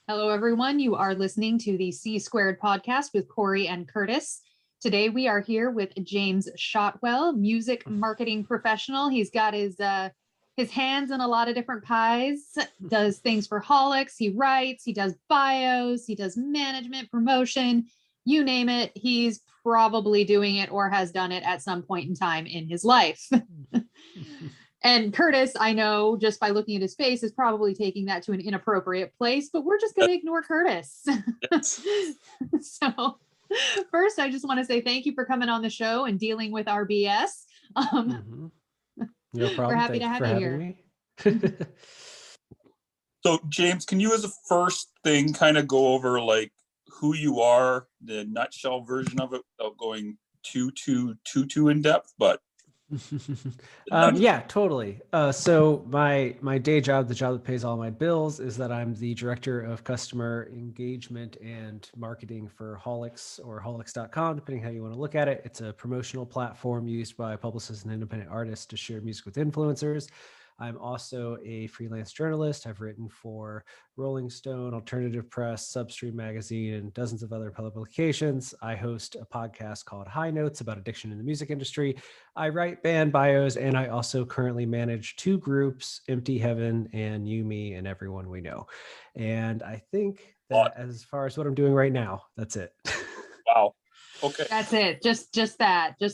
Hello, everyone. You are listening to the C Squared podcast with Corey and Curtis. Today, we are here with James Shotwell, music marketing professional. He's got his hands in a lot of different pies, does things for Haulix. He writes, he does bios, he does management, promotion, you name it. He's probably doing it or has done it at some point in time in his life. And Curtis, I know just by looking at his face, is probably taking that to an inappropriate place, but we're just going to ignore Curtis. Yes. So first, I just want to say thank you for coming on the show and dealing with our BS. No problem. We're happy to have you here. Me. So James, can you as a first thing kind of go over like who you are, the nutshell version of it without going too in depth, but yeah, totally. So my day job, the job that pays all my bills, is that I'm the director of customer engagement and marketing for Haulix or Haulix.com, depending how you want to look at it. It's a promotional platform used by publicists and independent artists to share music with influencers. I'm also a freelance journalist. I've written for Rolling Stone, Alternative Press, Substream Magazine, and dozens of other publications. I host a podcast called High Notes about addiction in the music industry. I write band bios, and I also currently manage two groups, Empty Heaven and You, Me, and Everyone We Know. And I think that as far as what I'm doing right now, that's it. Wow. Okay. That's it. Just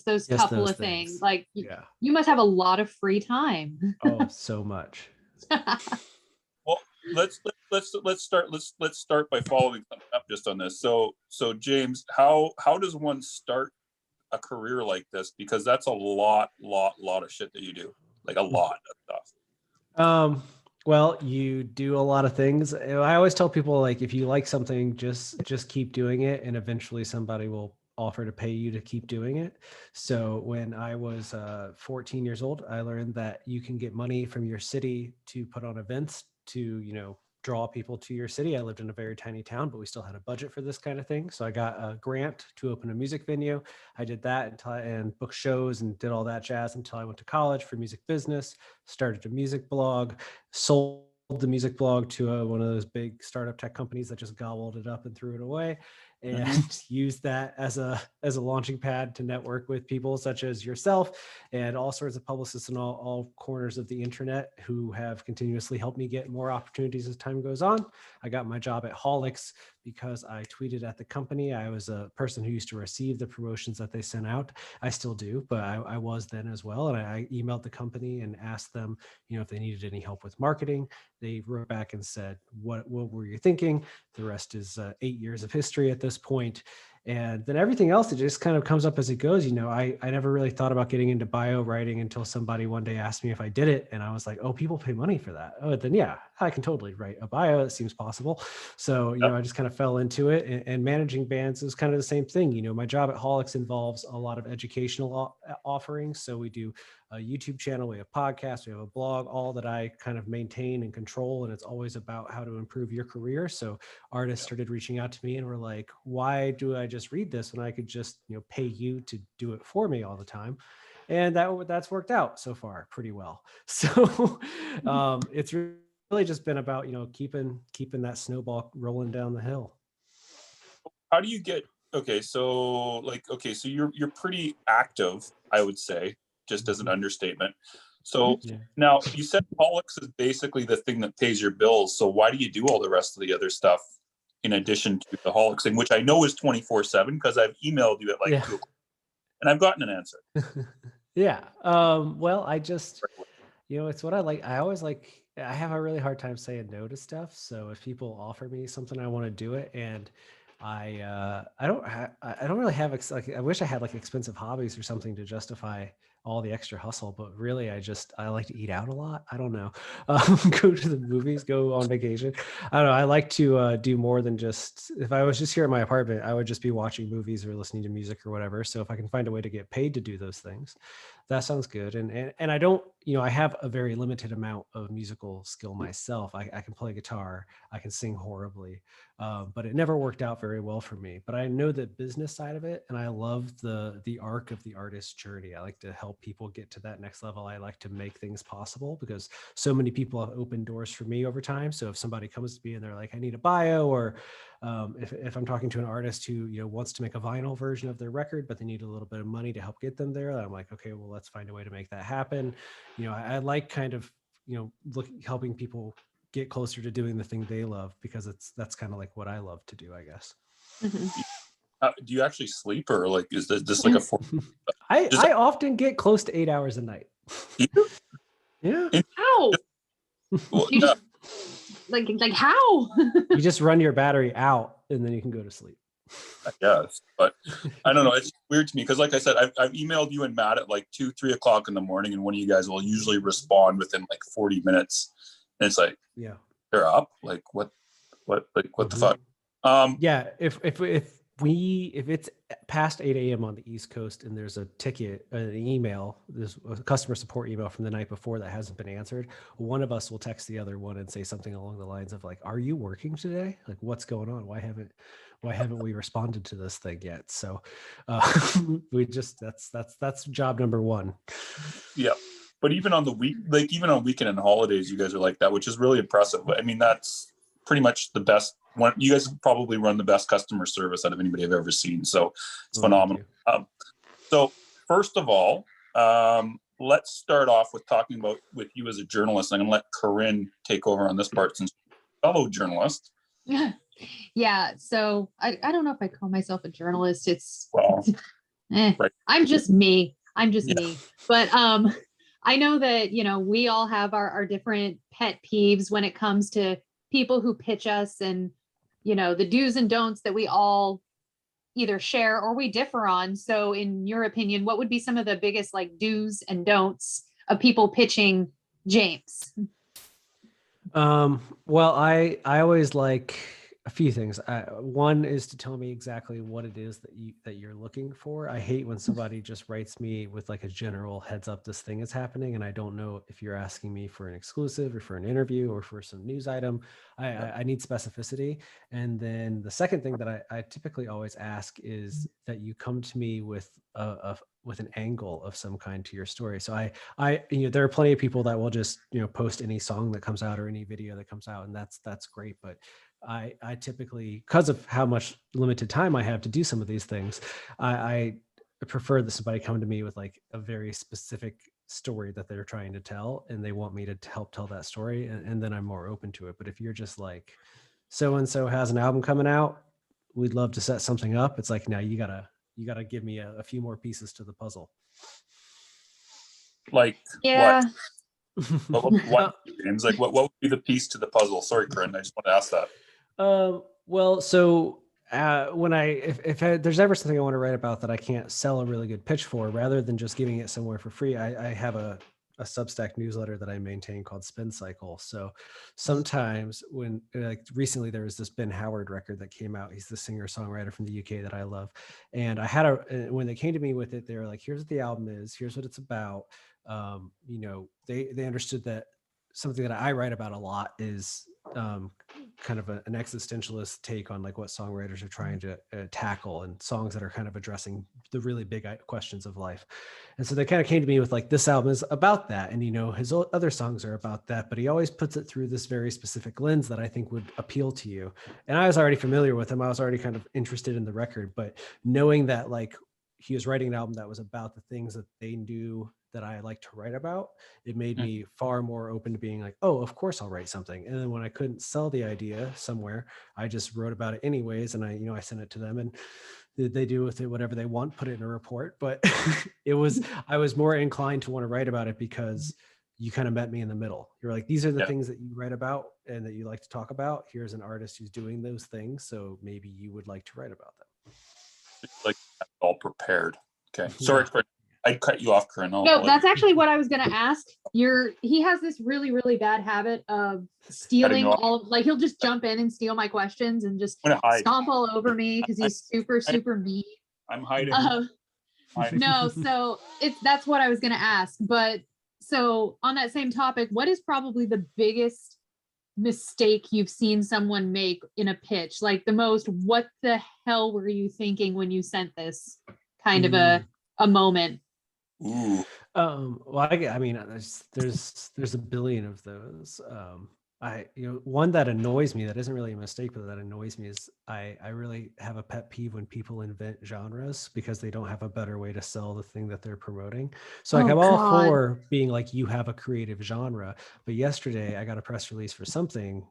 those couple of things. Like you must have a lot of free time. Oh, so much. Well, let's start by following something up just on this. So James, how does one start a career like this? Because that's a lot of shit that you do. Like a lot of stuff. Well, you do a lot of things. I always tell people, like, if you like something, just keep doing it, and eventually somebody will offer to pay you to keep doing it. So when I was 14 years old, I learned that you can get money from your city to put on events to, draw people to your city. I lived in a very tiny town, but we still had a budget for this kind of thing. So I got a grant to open a music venue. I did that and booked shows and did all that jazz until I went to college for music business, started a music blog, sold the music blog to one of those big startup tech companies that just gobbled it up and threw it away, and used that as a launching pad to network with people such as yourself and all sorts of publicists in all corners of the internet who have continuously helped me get more opportunities as time goes on. I got my job at Haulix because I tweeted at the company. I was a person who used to receive the promotions that they sent out. I still do, but I was then as well. And I emailed the company and asked them, if they needed any help with marketing. They wrote back and said, what were you thinking? The rest is 8 years of history at this point. And then everything else, it just kind of comes up as it goes. I never really thought about getting into bio writing until somebody one day asked me if I did it. And I was like, oh, people pay money for that. Oh, then yeah, I can totally write a bio. It seems possible. So, I just kind of fell into it, and managing bands is kind of the same thing. My job at Haulix involves a lot of educational offerings. So we do a YouTube channel, we have podcasts, we have a blog, all that I kind of maintain and control. And it's always about how to improve your career. So artists started reaching out to me and were like, why do I just read this when I could just, pay you to do it for me all the time? And that's worked out so far pretty well. So it's really just been about, keeping that snowball rolling down the hill. How do you get so you're pretty active, I would say, just as an understatement. So now you said Haulix is basically the thing that pays your bills. So why do you do all the rest of the other stuff in addition to the Haulix thing, which I know is 24/7 because I've emailed you at 2 o'clock and I've gotten an answer. Well, I just, it's what I like. I have a really hard time saying no to stuff. So if people offer me something, I want to do it. And I don't really have I wish I had expensive hobbies or something to justify all the extra hustle, but really I like to eat out a lot. I don't know, go to the movies, go on vacation. I don't know. I like to do more than just, if I was just here in my apartment, I would just be watching movies or listening to music or whatever. So if I can find a way to get paid to do those things, that sounds good. And I don't, I have a very limited amount of musical skill myself. I can play guitar, I can sing horribly, but it never worked out very well for me. But I know the business side of it, and I love the arc of the artist's journey. I like to help help people get to that next level. I like to make things possible because so many people have opened doors for me over time. So if somebody comes to me and they're like, I need a bio, or if I'm talking to an artist who, wants to make a vinyl version of their record, but they need a little bit of money to help get them there, I'm like, okay, well, let's find a way to make that happen. I like kind of, helping people get closer to doing the thing they love, because that's kind of like what I love to do, I guess. Mm-hmm. Do you actually sleep, or like is this like a I often get close to 8 hours a night. Yeah. How? Well, You just like how? You just run your battery out and then you can go to sleep. I guess, but I don't know. It's weird to me because, like I said, I've emailed you and Matt at like 2-3 o'clock in the morning, and one of you guys will usually respond within like 40 minutes. And it's like, yeah, they're up. Like what the fuck? Yeah. If it's past 8 a.m. on the East Coast and there's a ticket, an email, there's a customer support email from the night before that hasn't been answered, one of us will text the other one and say something along the lines of like, "Are you working today? Like, what's going on? Why haven't we responded to this thing yet?" So we just that's job number one. Yeah. But even on the week, like even on weekend and holidays, you guys are like that, which is really impressive. I mean, that's pretty much the best one. You guys probably run the best customer service out of anybody I've ever seen. So it's phenomenal. So first of all, let's start off with talking about with you as a journalist. I'm going to let Corinne take over on this part since you're a fellow journalist. Yeah. So I don't know if I call myself a journalist. Right. I'm just me. Me. But I know that, we all have our different pet peeves when it comes to people who pitch us, and, the do's and don'ts that we all either share or we differ on. So in your opinion, what would be some of the biggest like do's and don'ts of people pitching James? Well, I always like a few things. One is to tell me exactly what it is that you're looking for. I hate when somebody just writes me with like a general heads up, this thing is happening, and I don't know if you're asking me for an exclusive or for an interview or for some news item. I need specificity. And then the second thing that I typically always ask is that you come to me with with an angle of some kind to your story. So there are plenty of people that will just, post any song that comes out or any video that comes out, and that's great. But I typically, because of how much limited time I have to do some of these things, I prefer that somebody come to me with like a very specific story that they're trying to tell, and they want me to help tell that story, and then I'm more open to it. But if you're just like, so-and-so has an album coming out, we'd love to set something up, it's like, now you gotta give me a few more pieces to the puzzle. Like, yeah. what James? Like what would be the piece to the puzzle? Sorry, Corinne, I just want to ask that. Well, so when if there's ever something I want to write about that I can't sell a really good pitch for, rather than just giving it somewhere for free, I have a Substack newsletter that I maintain called Spin Cycle. So sometimes when, like recently, there was this Ben Howard record that came out. He's the singer-songwriter from the UK that I love. And I had when they came to me with it, they were like, here's what the album is, here's what it's about. They understood that something that I write about a lot is kind of an existentialist take on like what songwriters are trying to tackle, and songs that are kind of addressing the really big questions of life. And so they kind of came to me with like, this album is about that, and his other songs are about that, but he always puts it through this very specific lens that I think would appeal to you. And I was already familiar with him, I was already kind of interested in the record, but knowing that like he was writing an album that was about the things that they knew that I like to write about, it made me far more open to being like, oh, of course I'll write something. And then when I couldn't sell the idea somewhere, I just wrote about it anyways. And I sent it to them, and they do with it whatever they want, put it in a report. But I was more inclined to want to write about it because you kind of met me in the middle. You're like, these are the things that you write about and that you like to talk about. Here's an artist who's doing those things, so maybe you would like to write about them. Like all prepared. Okay. Sorry, I cut you off, Corinne. No, that's actually what I was going to ask. He has this really, really bad habit of stealing he'll just jump in and steal my questions and just stomp all over me because he's super mean. I'm hiding. No, so that's what I was going to ask. But so on that same topic, what is probably the biggest mistake you've seen someone make in a pitch? Like the most, what the hell were you thinking when you sent this kind of a moment? Ooh. Well, I mean, there's a billion of those. One that annoys me, that isn't really a mistake, but that annoys me is I really have a pet peeve when people invent genres because they don't have a better way to sell the thing that they're promoting. So like, Oh I'm all God. for being like, you have a creative genre, but yesterday I got a press release for something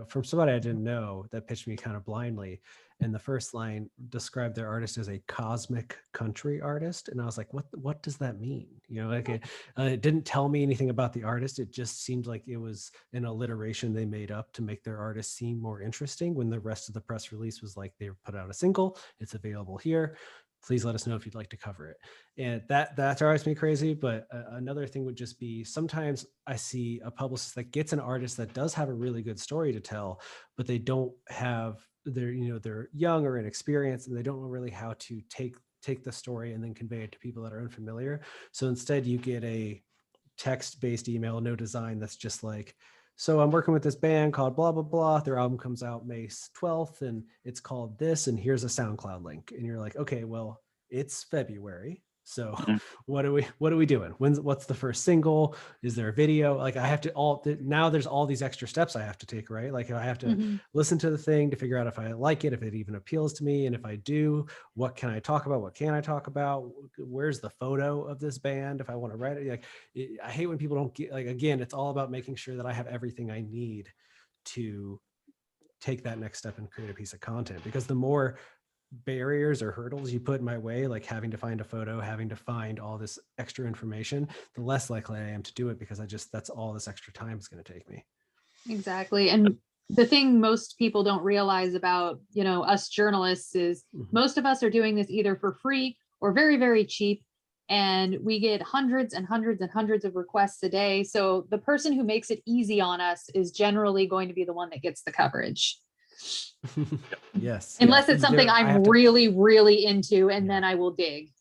from somebody I didn't know that pitched me kind of blindly. And the first line described their artist as a cosmic country artist. And I was like, what does that mean? It didn't tell me anything about the artist. It just seemed like it was an alliteration they made up to make their artist seem more interesting, when the rest of the press release was like, they put out a single, it's available here. Please let us know if you'd like to cover it. And that drives me crazy. But another thing would just be, sometimes I see a publicist that gets an artist that does have a really good story to tell, but they don't have, they're young or inexperienced, and they don't know really how to take the story and then convey it to people that are unfamiliar. So instead you get a text-based email, no design, that's just like, so I'm working with this band called blah, blah, blah. Their album comes out May 12th and it's called this, and here's a SoundCloud link. And you're like, okay, well, it's February. So Mhm. what are we doing? What's the first single? Is there a video? Like, I have to now there's all these extra steps I have to take, right? Like, I have to Mhm. listen to the thing to figure out if I like it, if it even appeals to me. And if I do, what can I talk about? What can I talk about? Where's the photo of this band if I want to write it? Like, I hate when people don't get, like, again, it's all about making sure that I have everything I need to take that next step and create a piece of content, because the more barriers or hurdles you put in my way, like having to find a photo, having to find all this extra information, the less likely I am to do it, because that's all this extra time is going to take me. Exactly. And the thing most people don't realize about, us journalists is most of us are doing this either for free or very, very cheap. And we get hundreds and hundreds and hundreds of requests a day. So the person who makes it easy on us is generally going to be the one that gets the coverage. Yes. Unless it's something I'm really, really into, and then I will dig.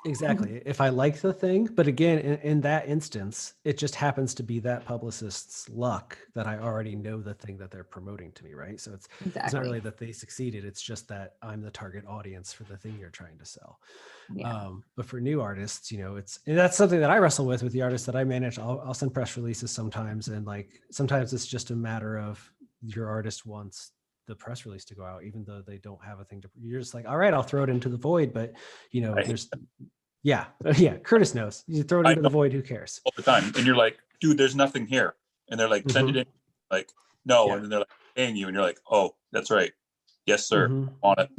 Exactly. If I like the thing, but again, in that instance, it just happens to be that publicist's luck that I already know the thing that they're promoting to me, right? So it's not really that they succeeded. It's just that I'm the target audience for the thing you're trying to sell. Yeah. But for new artists, and that's something that I wrestle with the artists that I manage. I'll send press releases sometimes, and like sometimes it's just a matter of your artist wants the press release to go out, even though they don't have a thing to. You're just like, all right, I'll throw it into the void, but there's. Yeah. Curtis knows. You throw it into the void. Who cares? All the time. And you're like, dude, there's nothing here. And they're like, send it in. Like, no. And then they're like, paying you. And you're like, oh, that's right. Yes, sir. On it.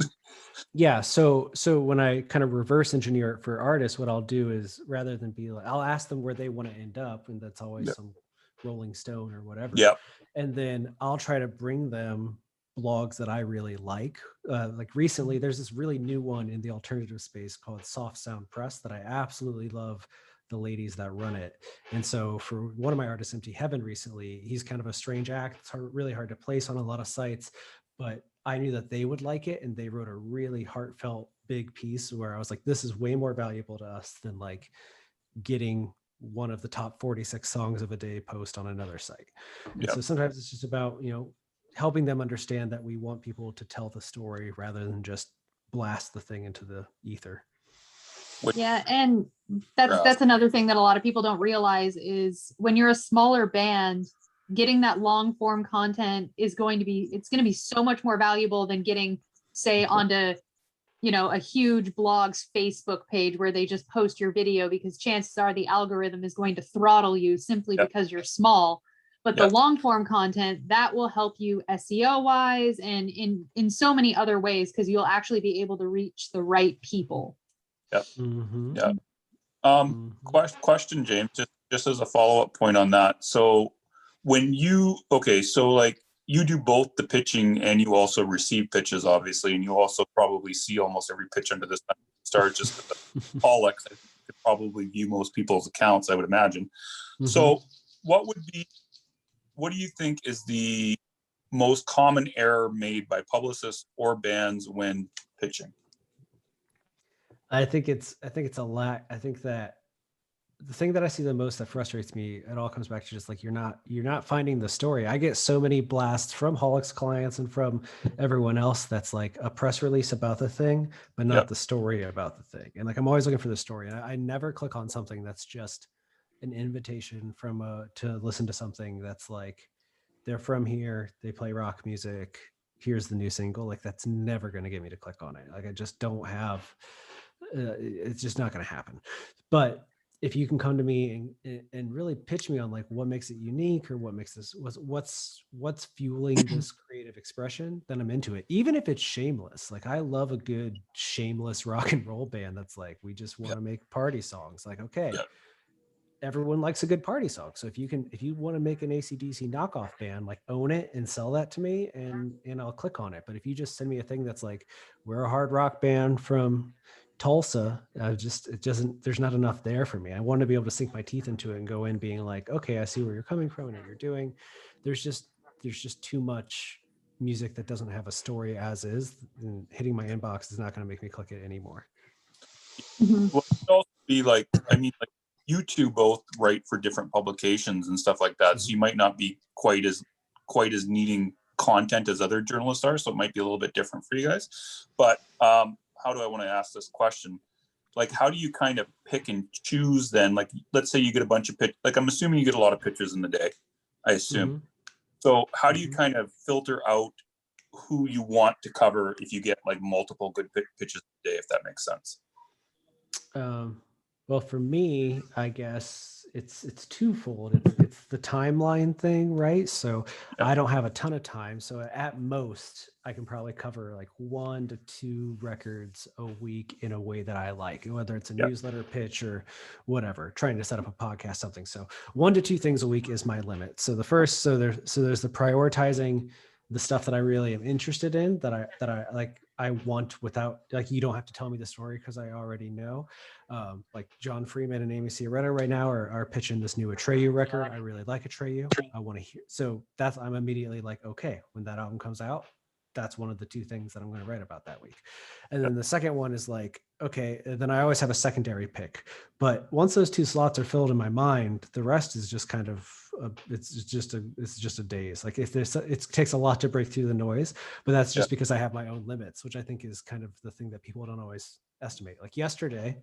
Yeah. So when I kind of reverse engineer it for artists, what I'll do is, rather than be like, I'll ask them where they want to end up. And that's always some Rolling Stone or whatever. Yeah. And then I'll try to bring them blogs that I really like. Like recently, there's this really new one in the alternative space called Soft Sound Press that I absolutely love the ladies that run it. And so for one of my artists, Empty Heaven, recently, he's kind of a strange act. It's really hard to place on a lot of sites, but I knew that they would like it. And they wrote a really heartfelt, big piece where I was like, this is way more valuable to us than like getting one of the top 46 songs of a day post on another site. And so sometimes it's just about, helping them understand that we want people to tell the story rather than just blast the thing into the ether. Yeah, and that's another thing that a lot of people don't realize is when you're a smaller band, getting that long form content is going to be so much more valuable than getting, say, onto a huge blog's Facebook page where they just post your video, because chances are the algorithm is going to throttle you simply because you're small. But the long form content, that will help you SEO wise and in so many other ways, because you'll actually be able to reach the right people. Question, James, just as a follow-up point on that. So when you like you do both the pitching and you also receive pitches, obviously, and you also probably see almost every pitch under this star, just Haulix could probably view most people's accounts, I would imagine. So what do you think is the most common error made by publicists or bands when pitching? I think it's a lot. I think that the thing that I see the most that frustrates me, it all comes back to just like, you're not finding the story. I get so many blasts from Haulix clients and from everyone else that's like a press release about the thing, but not the story about the thing. And like, I'm always looking for the story. And I never click on something that's just an invitation to listen to something that's like, they're from here, they play rock music, here's the new single. Like, that's never going to get me to click on it. Like, I just don't have, it's just not going to happen. But if you can come to me and really pitch me on like what makes it unique, or what makes this, what's fueling this creative expression, then I'm into it. Even if it's shameless. Like, I love a good shameless rock and roll band that's like, we just want to make party songs. Like, okay, everyone likes a good party song. So if you want to make an AC/DC knockoff band, like, own it and sell that to me, and I'll click on it. But if you just send me a thing that's like, we're a hard rock band from Tulsa, there's not enough there for me. I want to be able to sink my teeth into it and go in being like, okay, I see where you're coming from and what you're doing. There's just too much music that doesn't have a story as is, and hitting my inbox is not going to make me click it anymore. Well, it'd also be like, I mean, like, you two both write for different publications and stuff like that. So you might not be quite as needing content as other journalists are. So it might be a little bit different for you guys. But how do I want to ask this question? Like, how do you kind of pick and choose then? Like, let's say you get a bunch of like, I'm assuming you get a lot of pictures in the day, I assume. So how do you kind of filter out who you want to cover if you get like multiple good pitches a day, if that makes sense? Well, for me, I guess it's twofold. It's the timeline thing, right? So I don't have a ton of time. So at most, I can probably cover like 1 to 2 records a week in a way that I like, whether it's a newsletter pitch or whatever, trying to set up a podcast, something. So 1 to 2 things a week is my limit. So there's the prioritizing the stuff that I really am interested in, that I like, I want, without, like, you don't have to tell me the story because I already know. Like John Freeman and Amy Ciaretta right now are pitching this new Atreyu record. I really like Atreyu. I want to hear. So I'm immediately like, okay, when that album comes out, that's one of the 2 things that I'm going to write about that week. And then the second one is like, okay, then I always have a secondary pick. But once those 2 slots are filled in my mind, the rest is just kind of, it's just a daze. Like, if it takes a lot to break through the noise, but that's just because I have my own limits, which I think is kind of the thing that people don't always estimate. Like, yesterday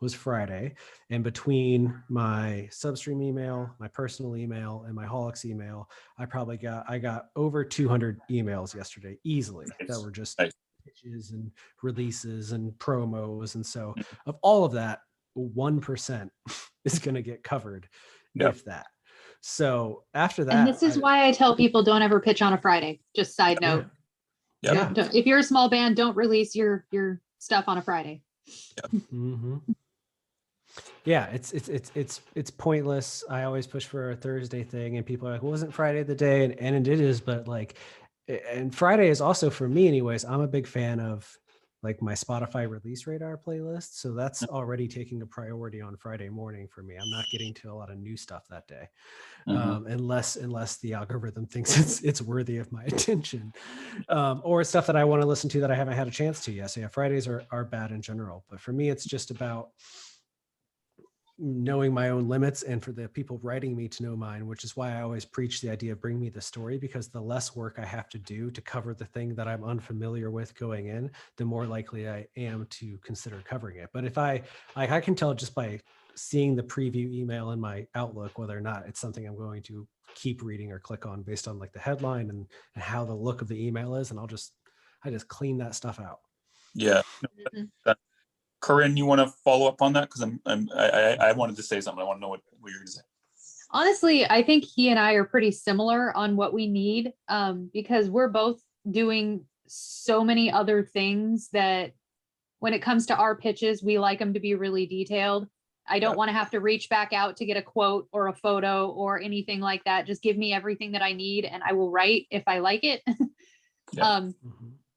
was Friday, and between my Substream email, my personal email, and my Haulix email, I got over 200 emails yesterday easily that were just pitches and releases and promos. And so of all of that, 1% is going to get covered, if that. So after that, and this is why I tell people, don't ever pitch on a Friday. Just side note. If you're a small band, don't release your stuff on a Friday. Yeah, it's pointless. I always push for a Thursday thing, and people are like, well, wasn't Friday the day? And it is, but like, and Friday is also, for me anyways, I'm a big fan of like my Spotify release radar playlist. So that's already taking a priority on Friday morning for me. I'm not getting to a lot of new stuff that day. Unless the algorithm thinks it's worthy of my attention, or stuff that I want to listen to that I haven't had a chance to yet. So yeah, Fridays are bad in general, but for me, it's just about knowing my own limits, and for the people writing me to know mine, which is why I always preach the idea of bring me the story, because the less work I have to do to cover the thing that I'm unfamiliar with going in, the more likely I am to consider covering it. But if I can tell just by seeing the preview email in my Outlook whether or not it's something I'm going to keep reading or click on based on like the headline and how the look of the email is, and I just clean that stuff out. Corinne, you want to follow up on that? Because I wanted to say something. I want to know what you're going to say. Honestly, I think he and I are pretty similar on what we need, because we're both doing so many other things that when it comes to our pitches, we like them to be really detailed. I don't want to have to reach back out to get a quote or a photo or anything like that. Just give me everything that I need and I will write if I like it.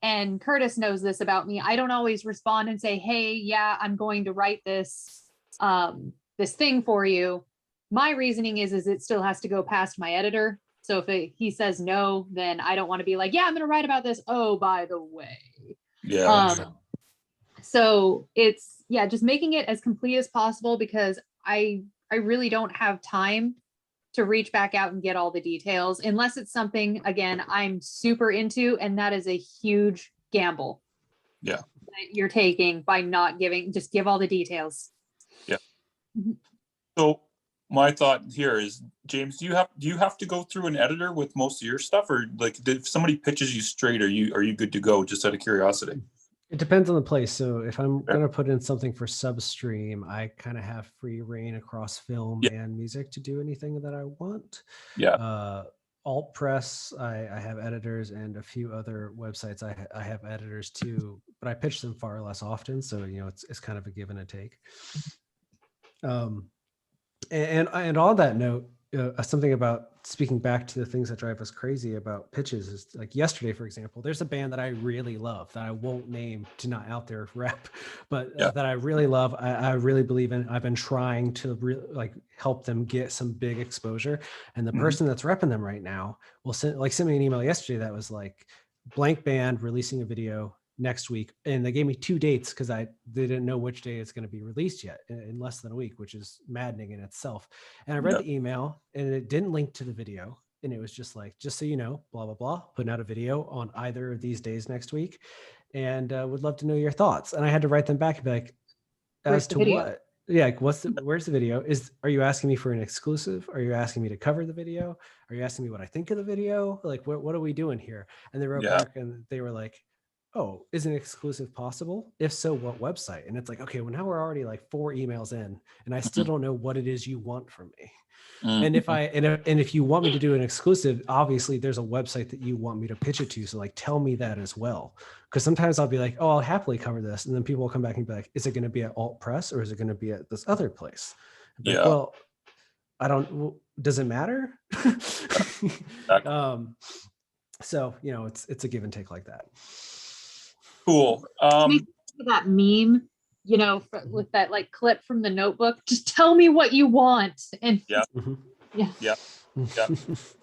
And Curtis knows this about me. I don't always respond and say, hey, yeah, I'm going to write this thing for you. My reasoning is it still has to go past my editor. So if he says no, then I don't want to be like, yeah, I'm going to write about this. Oh, by the way. So it's, just making it as complete as possible, because I I really don't have time to reach back out and get all the details unless it's something, again, I'm super into, and that is a huge gamble. Yeah. That you're taking by not giving, just give all the details. Yeah. So my thought here is, James, do you have to go through an editor with most of your stuff, or like if somebody pitches you straight, are you good to go, just out of curiosity? It depends on the place. So if I'm going to put in something for Substream, I kind of have free reign across film and music to do anything that I want. Yeah. Alt Press, I have editors, and a few other websites I have editors too, but I pitch them far less often. So, it's kind of a give and a take. And on that note, something about speaking back to the things that drive us crazy about pitches is, like, yesterday, for example, there's a band that I really love that I won't name to not out there rep, but that I really love. I really believe in. I've been trying to help them get some big exposure. And the person that's repping them right now will send me an email yesterday that was like, blank band releasing a video next week, and they gave me 2 dates because they didn't know which day it's going to be released yet, in less than a week, which is maddening in itself. And I read the email, and it didn't link to the video, and it was just like, just so you know, blah blah blah, putting out a video on either of these days next week, and would love to know your thoughts. And I had to write them back and be like, as to what? Yeah, like, where's the video? Are you asking me for an exclusive? Are you asking me to cover the video? Are you asking me what I think of the video? Like, what are we doing here? And they wrote back, and they were like, oh, is an exclusive possible? If so, what website? And it's like, okay, well, now we're already like 4 emails in, and I still don't know what it is you want from me. And if you want me to do an exclusive, obviously there's a website that you want me to pitch it to. So, like, tell me that as well. Because sometimes I'll be like, oh, I'll happily cover this. And then people will come back and be like, is it going to be at Alt Press, or is it going to be at this other place? Like, well, does it matter? So, it's a give and take like that. Cool. That meme, with that like clip from The Notebook, just tell me what you want. And yeah.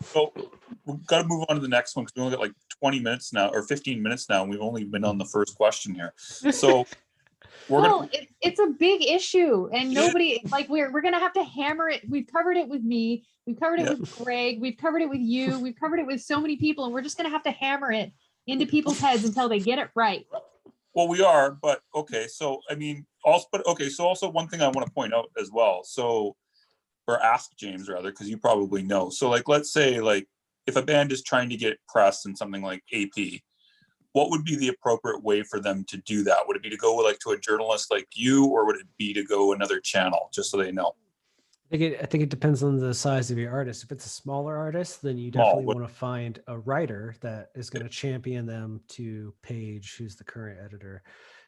So we've got to move on to the next one, because we only got like 20 minutes now, or 15 minutes now, and we've only been on the first question here. So it's a big issue, and nobody, like, we're gonna have to hammer it. We've covered it with me, we've covered it with Greg, we've covered it with you, we've covered it with so many people, and we're just gonna have to hammer it into people's heads until they get it right. Well, we are, but okay. So, I mean, also one thing I want to point out as well. So, or ask James rather, because you probably know. So, like, let's say, like, if a band is trying to get press in something like AP, what would be the appropriate way for them to do that? Would it be to go to a journalist like you, or would it be to go another channel, just so they know? I think it depends on the size of your artist. If it's a smaller artist, then you definitely want to find a writer that is going to champion them to Paige, who's the current editor,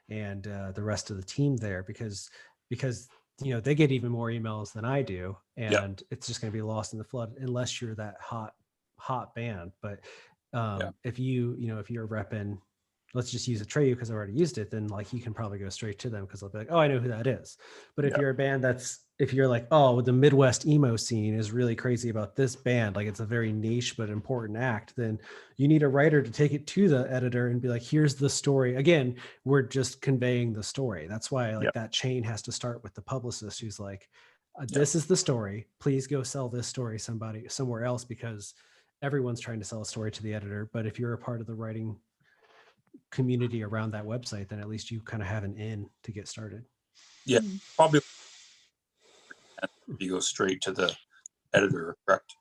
and the rest of the team there, because they get even more emails than I do, and it's just going to be lost in the flood unless you're that hot band. But if you're repping, let's just use Atreyu because I already used it, then like you can probably go straight to them because they'll be like, oh, I know who that is. But if you're a band if you're like, oh, the Midwest emo scene is really crazy about this band, like it's a very niche but important act, then you need a writer to take it to the editor and be like, here's the story. Again, we're just conveying the story. That's why that chain has to start with the publicist who's like, this is the story. Please go sell this story somewhere else, because everyone's trying to sell a story to the editor. But if you're a part of the writing community around that website, then at least you kind of have an in to get started. Yeah, probably you go straight to the editor, correct?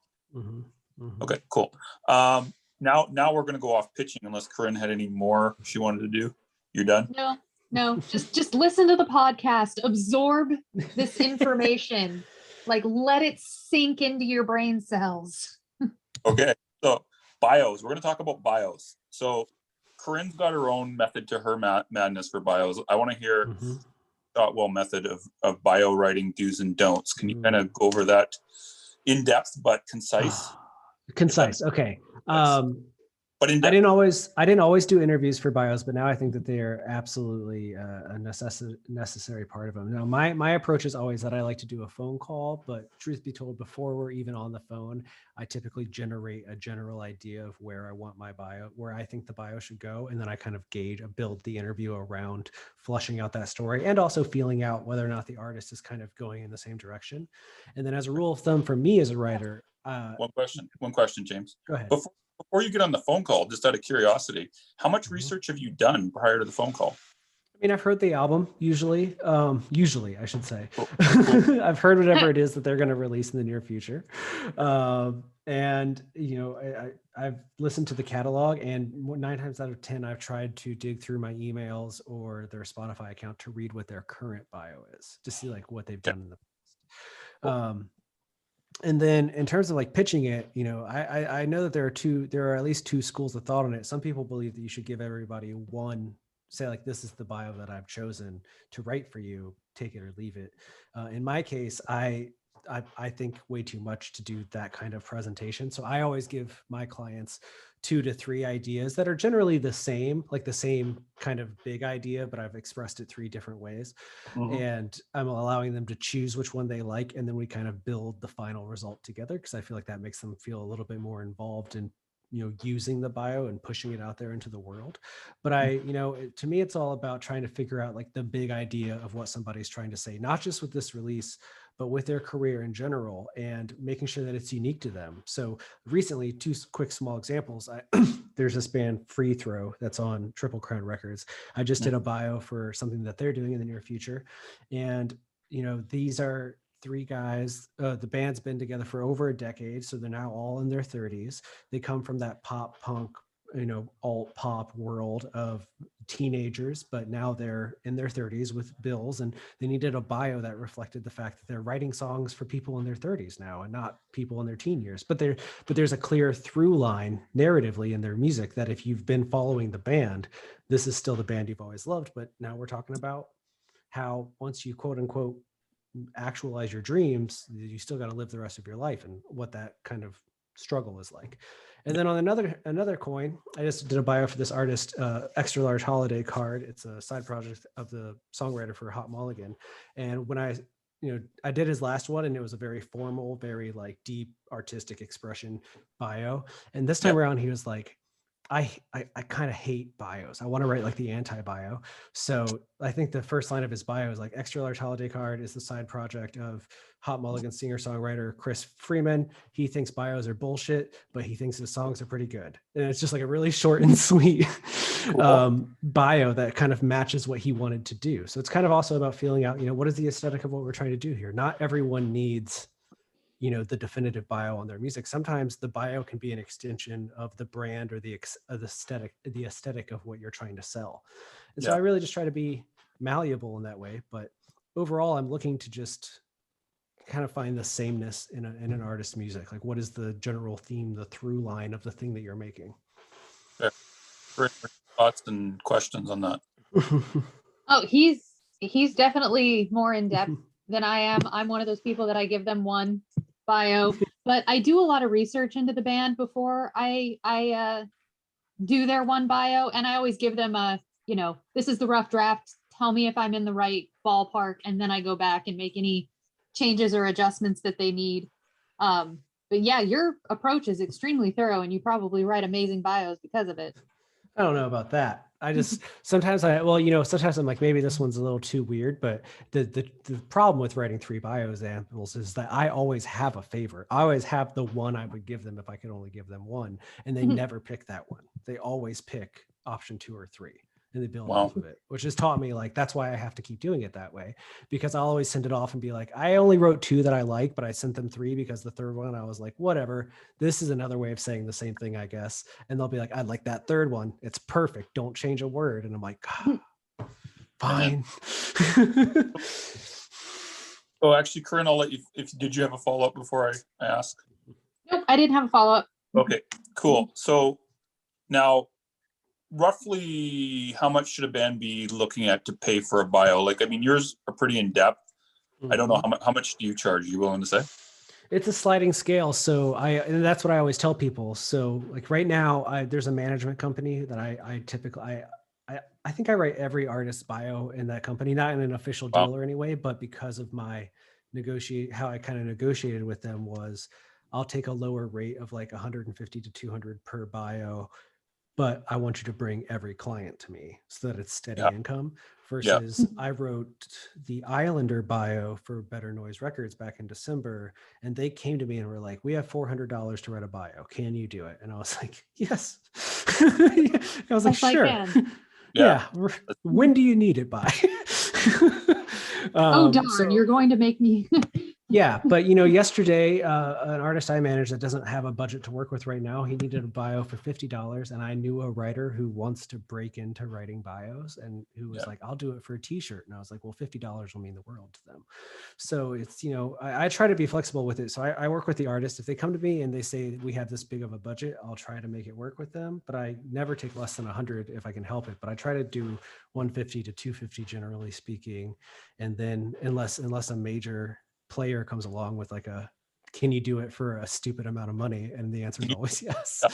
Okay, cool. Now we're going to go off pitching, unless Corinne had any more she wanted to do. You're done? No, just listen to the podcast, absorb this information, like let it sink into your brain cells. Okay, so bios. We're going to talk about bios. So Corinne's got her own method to her madness for bios. I want to hear Shotwell method of bio writing do's and don'ts. Can you kind of go over that in depth but concise? Concise. Okay. But I didn't always do interviews for bios, but now I think that they are absolutely a necessary part of them. Now, my approach is always that I like to do a phone call, but truth be told, before we're even on the phone, I typically generate a general idea of where I want my bio, where I think the bio should go. And then I kind of build the interview around flushing out that story and also feeling out whether or not the artist is kind of going in the same direction. And then as a rule of thumb for me as a writer, one question, James. Go ahead. Before you get on the phone call, just out of curiosity, how much research have you done prior to the phone call? I mean, I've heard the album usually I should say. Cool. I've heard whatever it is that they're going to release in the near future. And, I've listened to the catalog, and 9 times out of 10, I've tried to dig through my emails or their Spotify account to read what their current bio is, to see like what they've done in the past. And then in terms of like pitching it, I know that there are at least two schools of thought on it. Some people believe that you should give everybody one, say like, this is the bio that I've chosen to write for you, take it or leave it. In my case, I think way too much to do that kind of presentation. So I always give my clients 2 to 3 ideas that are generally the same, like the same kind of big idea, but I've expressed it 3 different ways. Mm-hmm. And I'm allowing them to choose which one they like. And then we kind of build the final result together, because I feel like that makes them feel a little bit more involved in, using the bio and pushing it out there into the world. But to me, it's all about trying to figure out like the big idea of what somebody's trying to say, not just with this release, but with their career in general, and making sure that it's unique to them. So recently, 2 quick small examples. There's this band Free Throw that's on Triple Crown Records. I just did a bio for something that they're doing in the near future. And, these are 3 guys. The band's been together for over a decade. So they're now all in their 30s. They come from that pop punk, alt pop world of teenagers, but now they're in their 30s with bills, and they needed a bio that reflected the fact that they're writing songs for people in their 30s now and not people in their teen years. But there's a clear through line narratively in their music that if you've been following the band, this is still the band you've always loved. But now we're talking about how once you quote unquote actualize your dreams, you still got to live the rest of your life, and what that kind of struggle is like. And then on another coin, I just did a bio for this artist, Extra Large Holiday Card. It's a side project of the songwriter for Hot Mulligan. And when I did his last one, and it was a very formal, very like deep artistic expression bio. And this time around, he was like, I kind of hate bios. I want to write like the anti-bio. So I think the first line of his bio is like, Extra Large Holiday Card is the side project of Hot Mulligan singer-songwriter Chris Freeman. He thinks bios are bullshit, but he thinks his songs are pretty good. And it's just like a really short and sweet bio that kind of matches what he wanted to do. So it's kind of also about feeling out, what is the aesthetic of what we're trying to do here? Not everyone needs the definitive bio on their music. Sometimes the bio can be an extension of the brand or the aesthetic of what you're trying to sell. And so I really just try to be malleable in that way. But overall, I'm looking to just kind of find the sameness in an artist's music. Like, what is the general theme, the through line of the thing that you're making? Great thoughts and questions on that. Oh, he's definitely more in depth than I am. I'm one of those people that I give them one bio, but I do a lot of research into the band before I do their one bio, and I always give them this is the rough draft. Tell me if I'm in the right ballpark, and then I go back and make any changes or adjustments that they need. But yeah, your approach is extremely thorough, and you probably write amazing bios because of it. I don't know about that. I just sometimes I'm like, maybe this one's a little too weird, but the problem with writing 3 bio examples is that I always have a favorite. I always have the one I would give them if I could only give them one, and they never pick that one. They always pick option 2 or 3, and they build off of it, which has taught me, like, that's why I have to keep doing it that way, because I'll always send it off and be like, I only wrote 2 that I like, but I sent them 3 because the third one, I was like, whatever, this is another way of saying the same thing, I guess. And they'll be like, I like that third one. It's perfect. Don't change a word. And I'm like, fine. Oh, actually, Corinne, I'll let you, did you have a follow-up before I ask? Nope, I didn't have a follow-up. Okay, cool. So now, roughly how much should a band be looking at to pay for a bio? Like, I mean, yours are pretty in depth. I don't know how much do you charge? Are you willing to say? It's a sliding scale. So and that's what I always tell people. So like right now, there's a management company that I typically, I think I write every artist's bio in that company, not in an official Wow. deal or any way, but because of my how I kind of negotiated with them was I'll take a lower rate of like 150 to 200 per bio, but I want you to bring every client to me so that it's steady Yeah. income Yeah. versus I wrote the Islander bio for Better Noise Records back in December. And they came to me and were like, we have $400 to write a bio. Can you do it? And I was like, yes. I was like, Yes, I sure. can. Yeah. When do you need it by? Oh, darn, you're going to make me. Yeah, but yesterday, an artist I manage that doesn't have a budget to work with right now, he needed a bio for $50, and I knew a writer who wants to break into writing bios, and who was like, "I'll do it for a T-shirt," and I was like, "Well, $50 will mean the world to them." So it's I try to be flexible with it. So I work with the artist. If they come to me and they say we have this big of a budget, I'll try to make it work with them. But I never take less than 100 if I can help it. But I try to do 150 to 250 generally speaking, and then unless a major player comes along with like can you do it for a stupid amount of money? And the answer is always yes.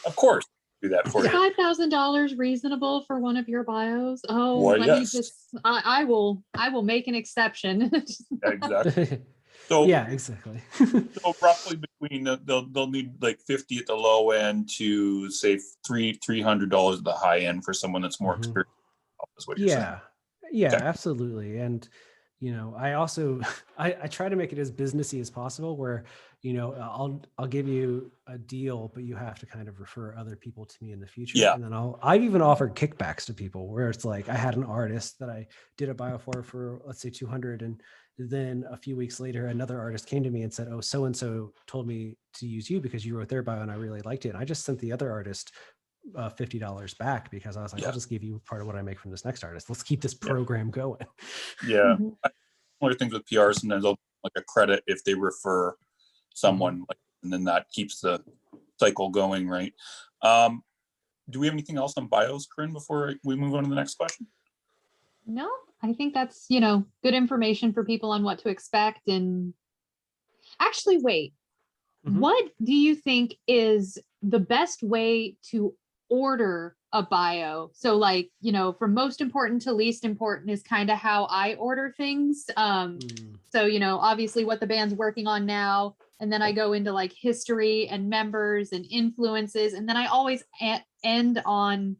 Of course, do that for Is you. $5,000 reasonable for one of your bios? Oh, Well, let me yes. just, I will make an exception. Yeah, exactly. So yeah, exactly. so roughly between they'll need like 50 at the low end to say $300 at the high end for someone that's more experienced. Is what you're saying. Yeah, Okay. absolutely. And I also I try to make it as businessy as possible where I'll give you a deal, but you have to kind of refer other people to me in the future. Yeah. And then I've even offered kickbacks to people where it's like I had an artist that I did a bio for let's say 200, and then a few weeks later another artist came to me and said, oh, so and so told me to use you because you wrote their bio and I really liked it. And I just sent the other artist $50 back because I was like, I'll just give you part of what I make from this next artist. Let's keep this program going. Yeah. One of the things with PR, sometimes they'll like a credit if they refer someone, like, and then that keeps the cycle going, right? Do we have anything else on bios, Corinne, before we move on to the next question? No, I think that's, good information for people on what to expect. And actually, wait, what do you think is the best way to order a bio? So like, from most important to least important is kind of how I order things. So, obviously what the band's working on now, and then I go into like history and members and influences. And then I always end on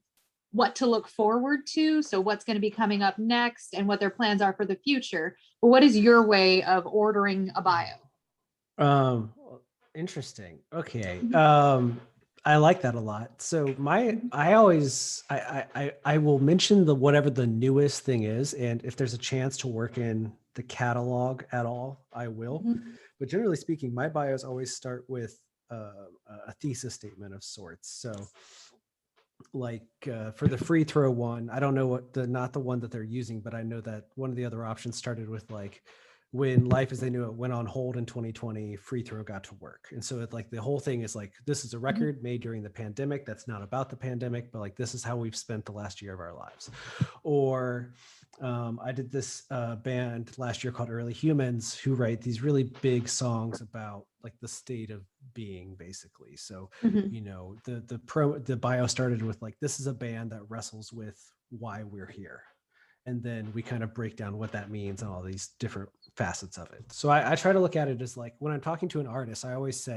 what to look forward to. So what's going to be coming up next and what their plans are for the future. But what is your way of ordering a bio? Interesting. Okay. I like that a lot. So I will mention whatever the newest thing is. And if there's a chance to work in the catalog at all, I will. But generally speaking, my bios always start with a thesis statement of sorts. So like for the free throw one, I don't know not the one that they're using, but I know that one of the other options started with like, when life as they knew it went on hold in 2020, free throw got to work. And so like the whole thing is like, this is a record made during the pandemic. That's not about the pandemic, but like, this is how we've spent the last year of our lives. Or I did this band last year called Early Humans, who write these really big songs about like the state of being, basically. So, the bio started with like, this is a band that wrestles with why we're here. And then we kind of break down what that means and all these different facets of it. So I try to look at it as like, when I'm talking to an artist, I always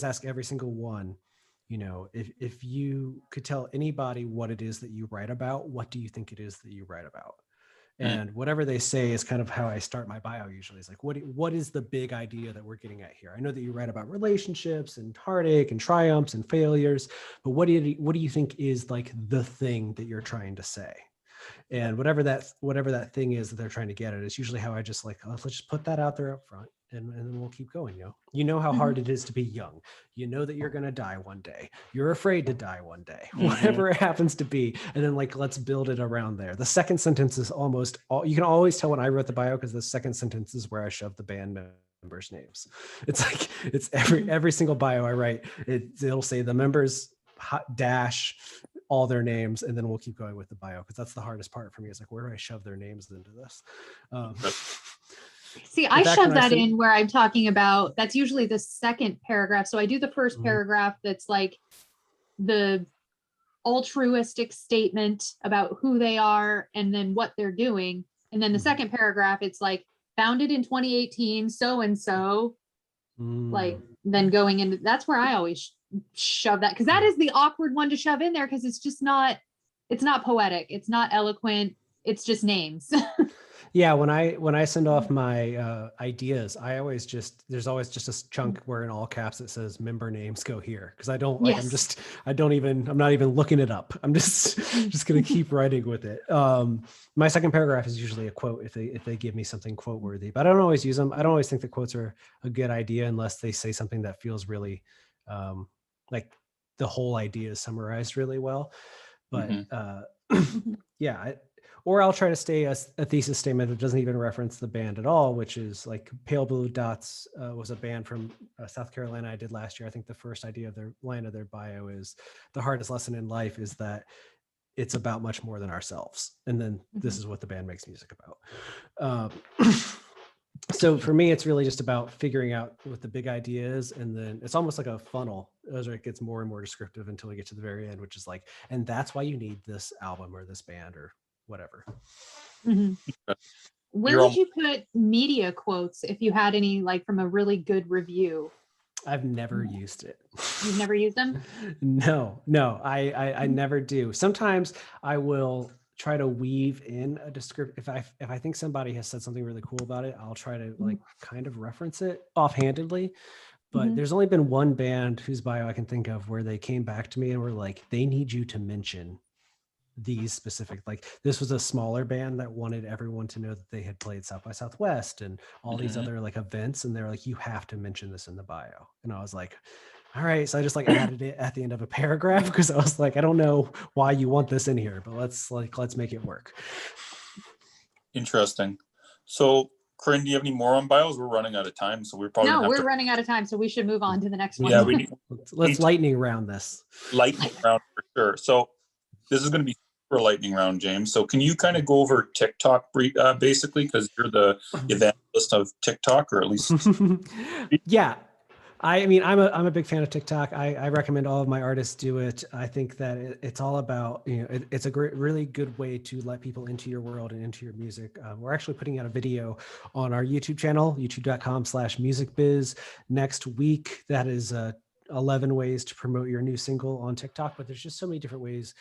ask every single one, if you could tell anybody what it is that you write about, what do you think it is that you write about? And whatever they say is kind of how I start my bio usually. It's like, what is the big idea that we're getting at here? I know that you write about relationships and heartache and triumphs and failures, but what do you think is like the thing that you're trying to say? And whatever that thing is that they're trying to get at is usually how I just like, let's just put that out there up front and then we'll keep going. You know how hard it is to be young. You know that you're going to die one day. You're afraid to die one day, whatever it happens to be. And then like, let's build it around there. The second sentence is almost all, you can always tell when I wrote the bio, because the second sentence is where I shove the band members' names. It's like, it's every single bio I write, it'll say the members dash all their names, and then we'll keep going with the bio, because that's the hardest part for me. Is like, where do I shove their names into this? See, I But shove can I that say- in where I'm talking about, that's usually the second paragraph. So I do the first Mhm. paragraph that's like the altruistic statement about who they are and then what they're doing. And then the Mhm. second paragraph, it's like founded in 2018, so and so, like then going into that's where I always shove that, because that is the awkward one to shove in there, because it's not poetic, it's not eloquent, it's just names. Yeah, when I send off my ideas, there's always just a chunk where in all caps it says member names go here, because I don't like Yes. I'm not even looking it up. I'm just gonna keep writing with it. My second paragraph is usually a quote if they give me something quote worthy, but I don't always use them. I don't always think that quotes are a good idea unless they say something that feels really like the whole idea is summarized really well. But yeah, or I'll try to stay a thesis statement that doesn't even reference the band at all, which is like Pale Blue Dots was a band from South Carolina I did last year. I think the first idea of their line of their bio is the hardest lesson in life is that it's about much more than ourselves. And then this is what the band makes music about. So for me, it's really just about figuring out what the big idea is. And then it's almost like a funnel as it gets more and more descriptive until we get to the very end, which is like, and that's why you need this album or this band or whatever. Where would you put media quotes if you had any, like from a really good review? I've never used it. You've never used them? No, I never do. Sometimes I will try to weave in a description. If I think somebody has said something really cool about it, I'll try to like kind of reference it offhandedly. But there's only been one band whose bio I can think of where they came back to me and were like, they need you to mention these specific, like this was a smaller band that wanted everyone to know that they had played South by Southwest and all these other like events. And they're like, you have to mention this in the bio. And I was like, all right. So I just like added it at the end of a paragraph because I was like, I don't know why you want this in here, but let's make it work. Interesting. So Corinne, do you have any more on bios? We're running out of time, so we're probably we're running out of time, so we should move on to the next one. Yeah, we need, let's lightning round this. Lightning round for sure. So this is going to be for lightning round, James. So can you kind of go over TikTok basically, because you're the evangelist of TikTok, or at least yeah. I mean, I'm a big fan of TikTok. I recommend all of my artists do it. I think that it's all about, it's a really good way to let people into your world and into your music. We're actually putting out a video on our YouTube channel, youtube.com/musicbiz next week. That is 11 ways to promote your new single on TikTok, but there's just so many different ways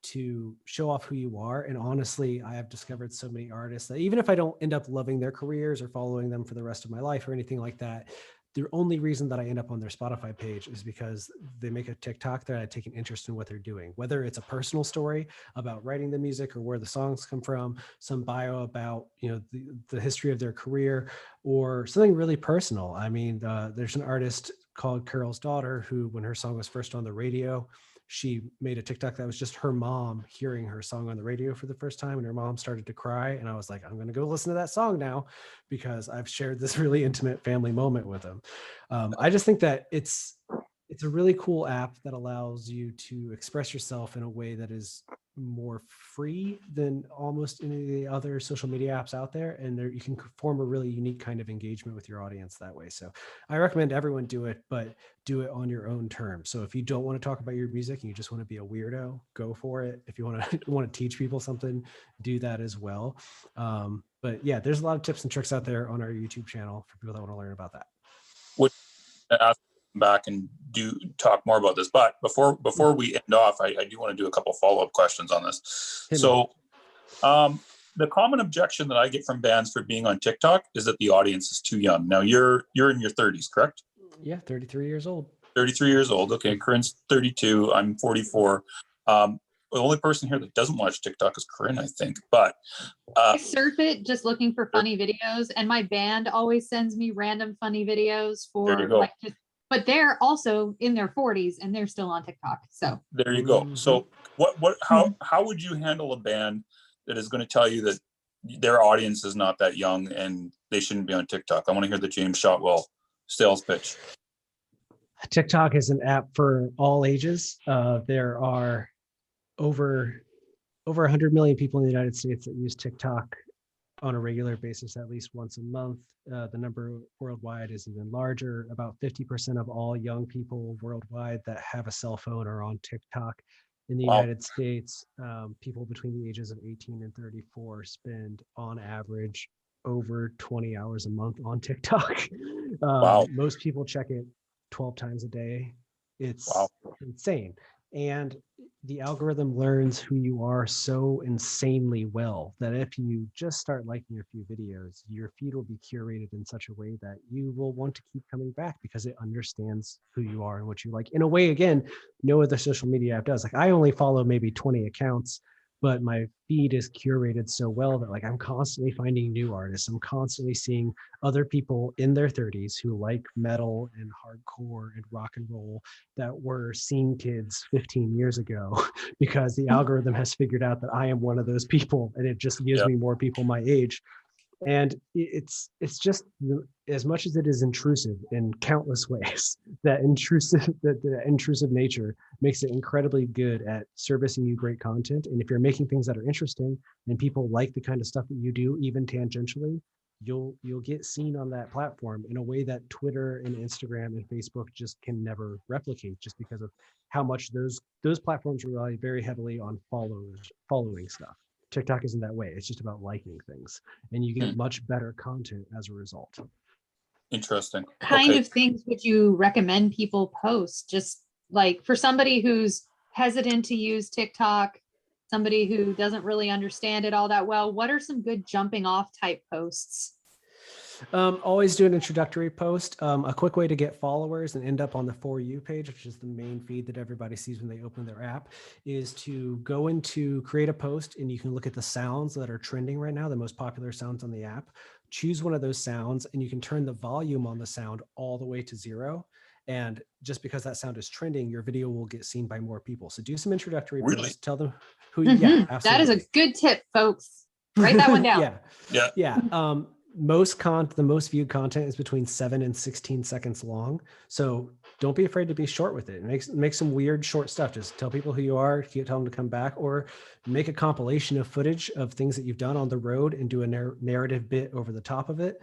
to show off who you are. And honestly, I have discovered so many artists that even if I don't end up loving their careers or following them for the rest of my life or anything like that, the only reason that I end up on their Spotify page is because they make a TikTok that I take an interest in what they're doing, whether it's a personal story about writing the music or where the songs come from, some bio about, the history of their career, or something really personal. I mean, there's an artist called Carol's Daughter who, when her song was first on the radio, she made a TikTok that was just her mom hearing her song on the radio for the first time, and her mom started to cry. And I was like, I'm going to go listen to that song now because I've shared this really intimate family moment with them. I just think that it's a really cool app that allows you to express yourself in a way that is more free than almost any of the other social media apps out there. And there you can form a really unique kind of engagement with your audience that way. So I recommend everyone do it, but do it on your own terms. So if you don't want to talk about your music and you just want to be a weirdo, go for it. If you want to teach people something, do that as well. But yeah, there's a lot of tips and tricks out there on our YouTube channel for people that want to learn about that. What ask back and do talk more about this, but before we end off, I do want to do a couple follow-up questions on this. So the common objection that I get from bands for being on TikTok is that the audience is too young. Now you're in your 30s, correct? Yeah, 33 years old. 33 years old. Okay, Corinne's 32. I'm 44. The only person here that doesn't watch TikTok is Corinne, I think. But I surf it just looking for funny videos, and my band always sends me random funny videos for like just. But they're also in their 40s and they're still on TikTok. So there you go. So how would you handle a band that is going to tell you that their audience is not that young and they shouldn't be on TikTok? I want to hear the James Shotwell sales pitch. TikTok is an app for all ages. There are over 100 million people in the United States that use TikTok on a regular basis, at least once a month. The number worldwide is even larger. About 50% of all young people worldwide that have a cell phone are on TikTok. In the Wow. United States, people between the ages of 18 and 34 spend on average over 20 hours a month on TikTok. Wow. Most people check it 12 times a day. It's insane. And the algorithm learns who you are so insanely well that if you just start liking a few videos, your feed will be curated in such a way that you will want to keep coming back because it understands who you are and what you like. In a way, again, no other social media app does. Like, I only follow maybe 20 accounts, but my feed is curated so well that like I'm constantly finding new artists. I'm constantly seeing other people in their 30s who like metal and hardcore and rock and roll that were scene kids 15 years ago because the algorithm has figured out that I am one of those people, and it just gives me more people my age. And it's just, as much as it is intrusive in countless ways, that the intrusive nature makes it incredibly good at servicing you great content. And if you're making things that are interesting and people like the kind of stuff that you do, even tangentially, you'll get seen on that platform in a way that Twitter and Instagram and Facebook just can never replicate, just because of how much those platforms rely very heavily on following stuff. TikTok isn't that way. It's just about liking things, and you get much better content as a result. Interesting. What kind of things would you recommend people post? Just like for somebody who's hesitant to use TikTok, somebody who doesn't really understand it all that well, what are some good jumping off type posts? Always do an introductory post. A quick way to get followers and end up on the For You page, which is the main feed that everybody sees when they open their app, is to go into create a post, and you can look at the sounds that are trending right now, the most popular sounds on the app. Choose one of those sounds, and you can turn the volume on the sound all the way to 0. And just because that sound is trending, your video will get seen by more people. So do some introductory posts. Tell them who you, yeah, absolutely. That is a good tip, folks. Write that one down. Yeah. The most viewed content is between 7 and 16 seconds long. So don't be afraid to be short with it. Make some weird short stuff. Just tell people who you are, tell them to come back, or make a compilation of footage of things that you've done on the road and do a narrative bit over the top of it.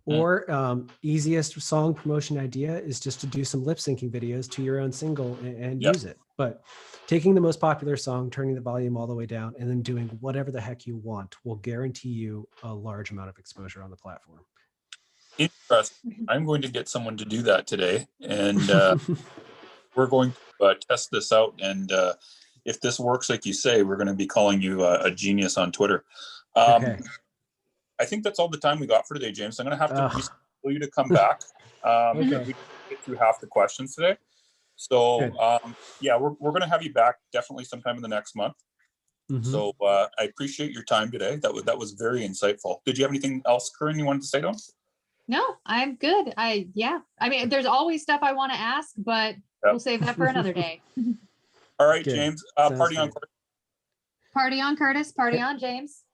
Or easiest song promotion idea is just to do some lip syncing videos to your own single and use it. But taking the most popular song, turning the volume all the way down, and then doing whatever the heck you want will guarantee you a large amount of exposure on the platform. Interesting. I'm going to get someone to do that today, and we're going to test this out. And if this works, like you say, we're going to be calling you a genius on Twitter. Okay. I think that's all the time we got for today, James. I'm going to have to reschedule you to come back. We get through half the questions today. So we're going to have you back definitely sometime in the next month. So I appreciate your time today. That was very insightful. Did you have anything else, Corinne, you wanted to say to him? No, I'm good. I mean, there's always stuff I want to ask, but we'll save that for another day. All right, James. Party on, Curtis. Party on, Curtis. Party on, James.